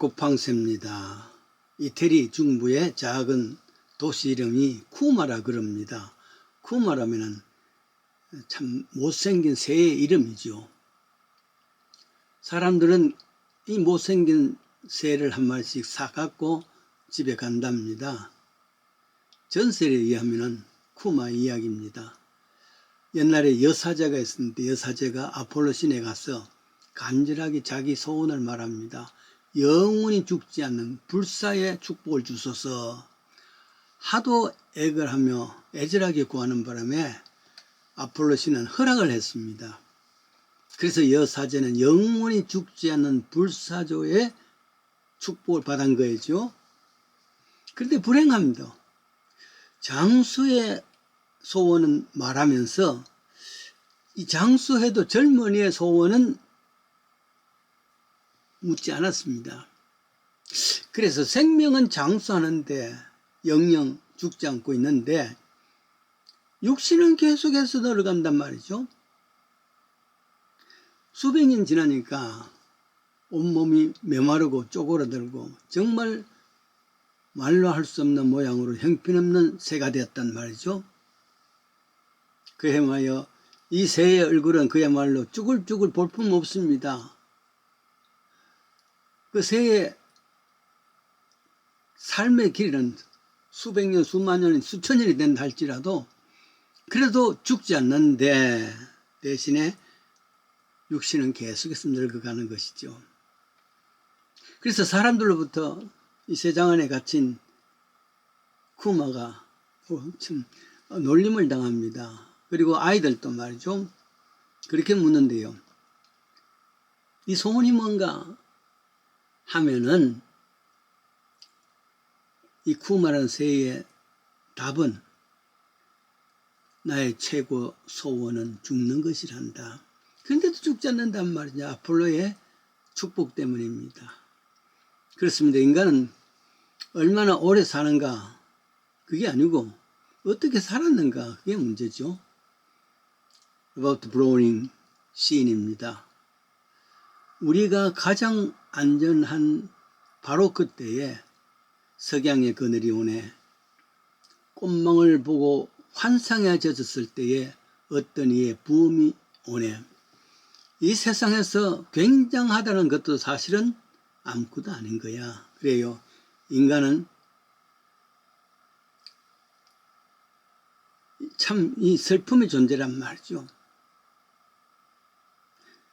야코팡세입니다. 이태리 중부의 작은 도시 이름이 쿠마라 그럽니다. 쿠마라면은 참 못생긴 새의 이름이죠. 사람들은 이 못생긴 새를 한 마리씩 사갖고 집에 간답니다. 전설에 의하면 쿠마 이야기입니다. 옛날에 여사제가 있었는데 여사제가 아폴로 신에 가서 간절하게 자기 소원을 말합니다. 영원히 죽지 않는 불사의 축복을 주소서. 하도 애걸하며 애절하게 구하는 바람에 아폴로 신은 허락을 했습니다. 그래서 여사제는 영원히 죽지 않는 불사조의 축복을 받은 거죠. 그런데 불행합니다. 장수의 소원은 말하면서 이 장수해도 젊은이의 소원은 묻지 않았습니다. 그래서 생명은 장수하는데 영영 죽지 않고 있는데 육신은 계속해서 늘어간단 말이죠. 수백 년 지나니까 온몸이 메마르고 쪼그라들고 정말 말로 할 수 없는 모양으로 형편없는 새가 되었단 말이죠. 그야말로 이 새의 얼굴은 그야말로 쭈글쭈글 볼품 없습니다. 그 새의 삶의 길은 수백 년, 수만 년, 수천 년이 된다 할지라도 그래도 죽지 않는데 대신에 육신은 계속해서 늙어가는 것이죠. 그래서 사람들로부터 이 세상 안에 갇힌 쿠마가 참 놀림을 당합니다. 그리고 아이들도 말이죠. 그렇게 묻는데요. 이 소원이 뭔가 하면은 이 쿠마라는 새의 답은 나의 최고 소원은 죽는 것이란다. 그런데도 죽지 않는단 말이냐. 아폴로의 축복 때문입니다. 그렇습니다. 인간은 얼마나 오래 사는가 그게 아니고 어떻게 살았는가 그게 문제죠. About Browning 시인입니다. 우리가 가장 안전한 바로 그때에 석양의 그늘이 오네. 꽃망울 보고 환상에 젖었을 때에 어떤 이의 부음이 오네. 이 세상에서 굉장하다는 것도 사실은 아무것도 아닌 거야. 그래요. 인간은 참 이 슬픔의 존재란 말이죠.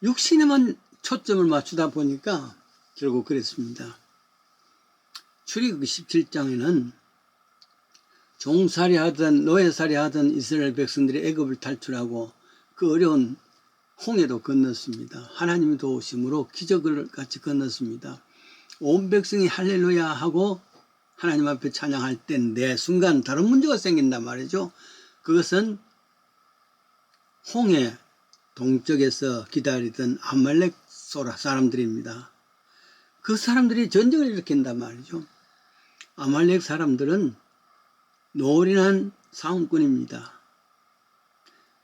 육신에만 초점을 맞추다 보니까 결국 그랬습니다. 출애굽기 17장에는 종살이 하던 노예살이 하던 이스라엘 백성들이 애굽을 탈출하고 그 어려운 홍해도 건넜습니다. 하나님의 도우심으로 기적을 같이 건넜습니다. 온 백성이 할렐루야 하고 하나님 앞에 찬양할 때인데 순간 다른 문제가 생긴단 말이죠. 그것은 홍해 동쪽에서 기다리던 아말렉 사람들입니다. 그 사람들이 전쟁을 일으킨단 말이죠. 아말렉 사람들은 노련한 사원꾼입니다.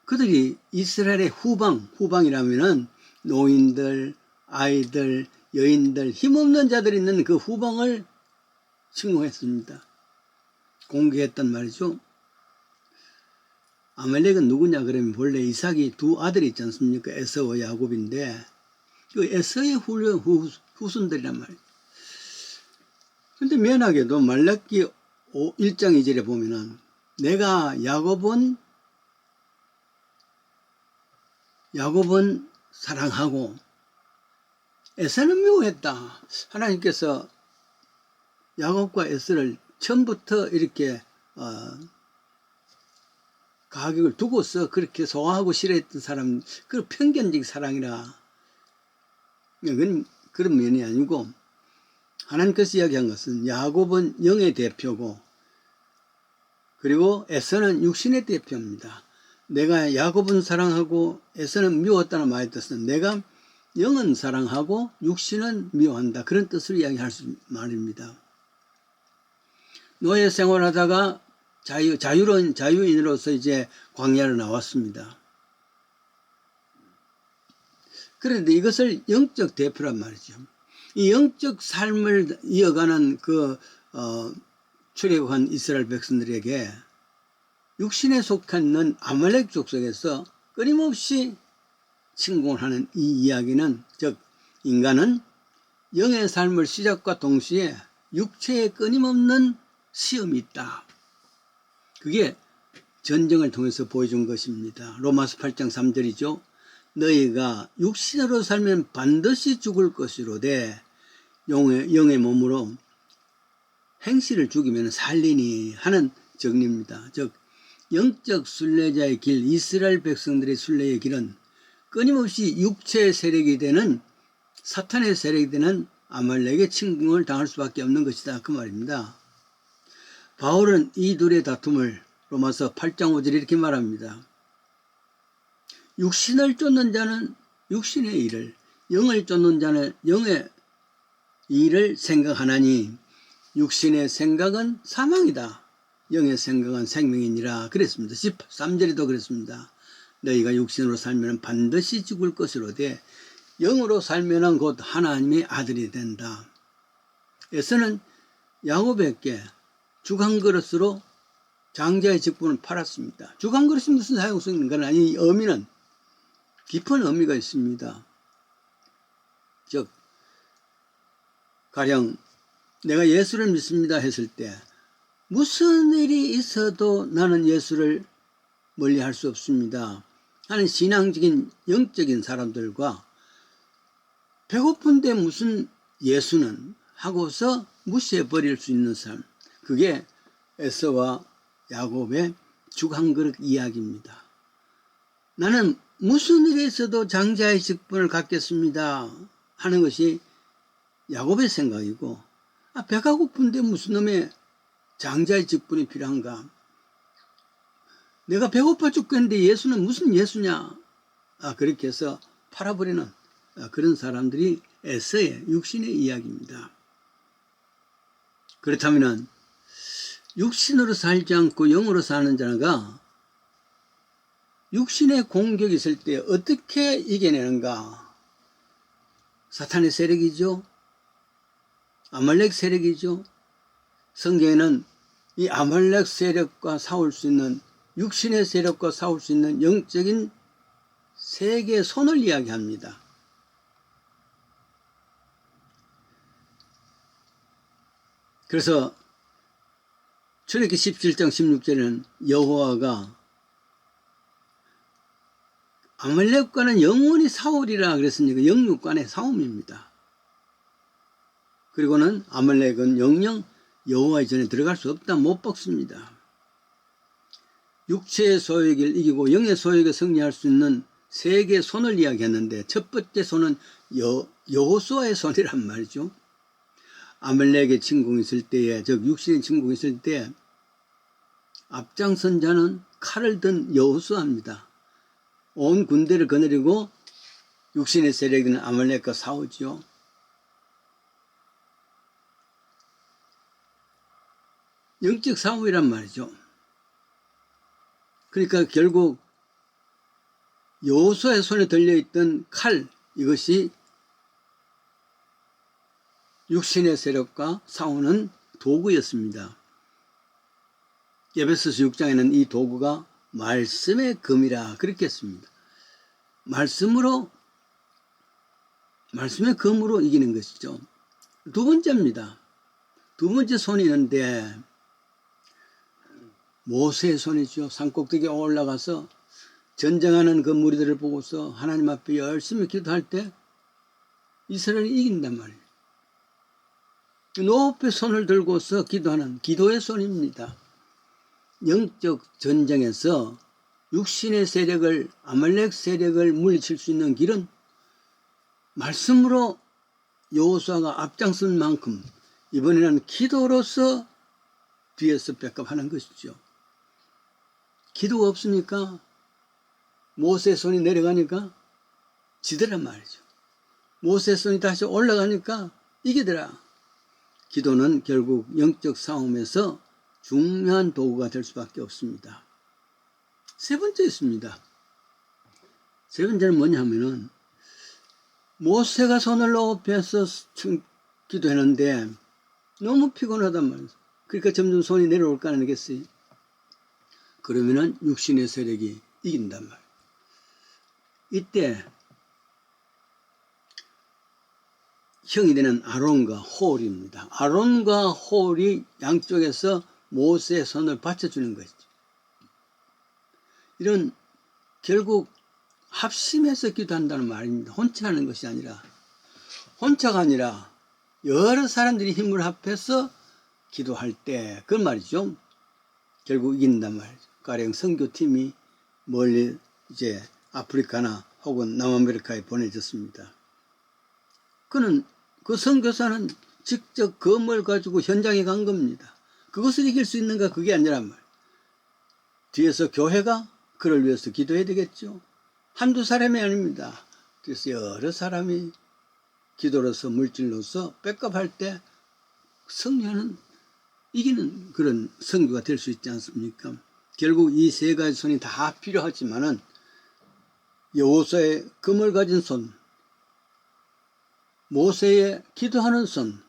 그들이 이스라엘의 후방이라면은 노인들, 아이들, 여인들, 힘없는 자들이 있는 그 후방을 침공했습니다. 공격했단 말이죠. 아말렉은 누구냐 그러면 본래 이삭이 두 아들이 있지 않습니까? 에서와 야곱인데 그 에서의 후손들이란 말이에요. 근데 미안하게도 말라기 1장 2절에 보면은 내가 야곱은 사랑하고 에서는 미워했다. 하나님께서 야곱과 에서를 처음부터 이렇게 가격을 두고서 그렇게 소화하고 싫어했던 사람, 그 편견적 사랑이라 그런 면이 아니고 하나님께서 이야기한 것은 야곱은 영의 대표고 그리고 에서는 육신의 대표입니다. 내가 야곱은 사랑하고 에서는 미웠다는 말의 뜻은 내가 영은 사랑하고 육신은 미워한다. 그런 뜻을 이야기할 수 말입니다. 노예 생활하다가 자유인으로서 이제 광야로 나왔습니다. 그런데 이것을 영적 대표란 말이죠. 이 영적 삶을 이어가는 출애굽한 이스라엘 백성들에게 육신에 속한 아말렉 족속에서 끊임없이 침공하는 이 이야기는, 즉 인간은 영의 삶을 시작과 동시에 육체에 끊임없는 시험이 있다. 그게 전쟁을 통해서 보여준 것입니다. 로마서 8장 3절이죠. 너희가 육신으로 살면 반드시 죽을 것이로되 영의 몸으로 행실을 죽이면 살리니 하는 정리입니다. 즉 영적 순례자의 길, 이스라엘 백성들의 순례의 길은 끊임없이 육체의 세력이 되는 사탄의 세력이 되는 아말렉의 침공을 당할 수밖에 없는 것이다, 그 말입니다. 바울은 이 둘의 다툼을 로마서 8장 5절에 이렇게 말합니다. 육신을 쫓는 자는 육신의 일을, 영을 쫓는 자는 영의 일을 생각하나니 육신의 생각은 사망이다, 영의 생각은 생명이니라 그랬습니다. 13절에도 그랬습니다. 너희가 육신으로 살면 반드시 죽을 것이로되 영으로 살면 곧 하나님의 아들이 된다. 에서는 야곱에게 죽 한 그릇으로 장자의 직분을 팔았습니다. 죽 한 그릇이 무슨 사용성이 있는 건 아니, 이 의미는 깊은 의미가 있습니다. 즉 가령 내가 예수를 믿습니다 했을 때 무슨 일이 있어도 나는 예수를 멀리할 수 없습니다 하는 신앙적인 영적인 사람들과 배고픈데 무슨 예수는 하고서 무시해버릴 수 있는 삶, 그게 에서와 야곱의 죽 한 그릇 이야기입니다. 나는 무슨 일이 있어도 장자의 직분을 갖겠습니다 하는 것이 야곱의 생각이고, 배가 고픈데 무슨 놈의 장자의 직분이 필요한가, 내가 배고파 죽겠는데 예수는 무슨 예수냐, 그렇게 해서 팔아버리는 그런 사람들이 에서의 육신의 이야기입니다. 그렇다면 육신으로 살지 않고 영으로 사는 자가 육신의 공격이 있을 때 어떻게 이겨내는가? 사탄의 세력이죠. 아말렉 세력이죠. 성경에는 이 아말렉 세력과 싸울 수 있는, 육신의 세력과 싸울 수 있는 영적인 세 개의 손을 이야기합니다. 그래서 출애굽기 17장 16절에는 여호와가 아말렉과는 영원히 싸우리라 그랬으니까 영육 간의 싸움입니다. 그리고는 아말렉은 영영 여호와의 전에 들어갈 수 없다, 못 먹습니다. 육체의 소욕을 이기고 영의 소욕에 승리할 수 있는 세 개의 손을 이야기했는데, 첫 번째 손은 여호수아의 손이란 말이죠. 아말렉의 침공이 있을 때에, 즉 육신의 침공이 있을 때 앞장선 자는 칼을 든 여호수아입니다. 온 군대를 거느리고 육신의 세력이 있는 아말렉과 싸우죠. 영적 싸움이란 말이죠. 그러니까 결국 여호수아의 손에 들려있던 칼, 이것이 육신의 세력과 싸우는 도구였습니다. 에베소서 6장에는 이 도구가 말씀의 검이라 그렇게 했습니다. 말씀의 검으로 이기는 것이죠. 두 번째입니다. 두 번째 손이 있는데 모세의 손이죠. 산꼭대기에 올라가서 전쟁하는 그 무리들을 보고서 하나님 앞에 열심히 기도할 때 이스라엘이 이긴단 말이에요. 높이 손을 들고서 기도하는 기도의 손입니다. 영적 전쟁에서 육신의 세력을, 아말렉 세력을 물리칠 수 있는 길은 말씀으로 여호수아가 앞장선 만큼 이번에는 기도로서 뒤에서 백업하는 것이죠. 기도가 없으니까 모세의 손이 내려가니까 지더란 말이죠. 모세의 손이 다시 올라가니까 이기더라. 기도는 결국 영적 싸움에서 중요한 도구가 될 수밖에 없습니다. 세 번째 있습니다. 세 번째는 뭐냐 하면은 모세가 손을 높여서 기도했는데 너무 피곤하단 말이에요. 그러니까 점점 손이 내려올 거 아니겠어요? 그러면은 육신의 세력이 이긴단 말이에요. 이때 형이 되는 아론과 홀입니다. 아론과 홀이 양쪽에서 모세의 손을 받쳐주는 것이죠. 이런 결국 합심해서 기도한다는 말입니다. 혼자 하는 것이 아니라, 혼자가 아니라 여러 사람들이 힘을 합해서 기도할 때 그 말이죠. 결국 이긴단 말이죠. 가령 선교팀이 멀리 이제 아프리카나 혹은 남아메리카에 보내졌습니다. 그 선교사는 직접 검을 가지고 현장에 간 겁니다. 그것을 이길 수 있는가? 그게 아니란 말이에요. 뒤에서 교회가 그를 위해서 기도해야 되겠죠. 한두 사람이 아닙니다. 그래서 여러 사람이 기도로서 물질로서 백업할 때 승리하는, 이기는 그런 선교가 될 수 있지 않습니까? 결국 이 세 가지 손이 다 필요하지만은 여호수아의 금을 가진 손, 모세의 기도하는 손,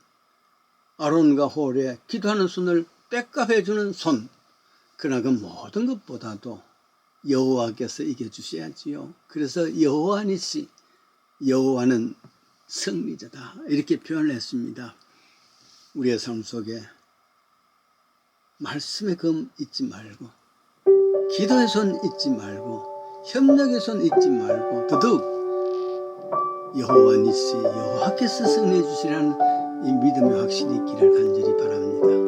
아론과 홀의 기도하는 손을 백업해주는 손, 그러나 그 모든 것보다도 여호와께서 이겨주셔야지요. 그래서 여호와 니시, 여호와는 승리자다, 이렇게 표현을 했습니다. 우리의 삶 속에 말씀의 검 잊지 말고, 기도의 손 잊지 말고, 협력의 손 잊지 말고, 더더욱 여호와 니시, 여호와께서 승리해 주시라는 이 믿음이 확실히 있기를 간절히 바랍니다.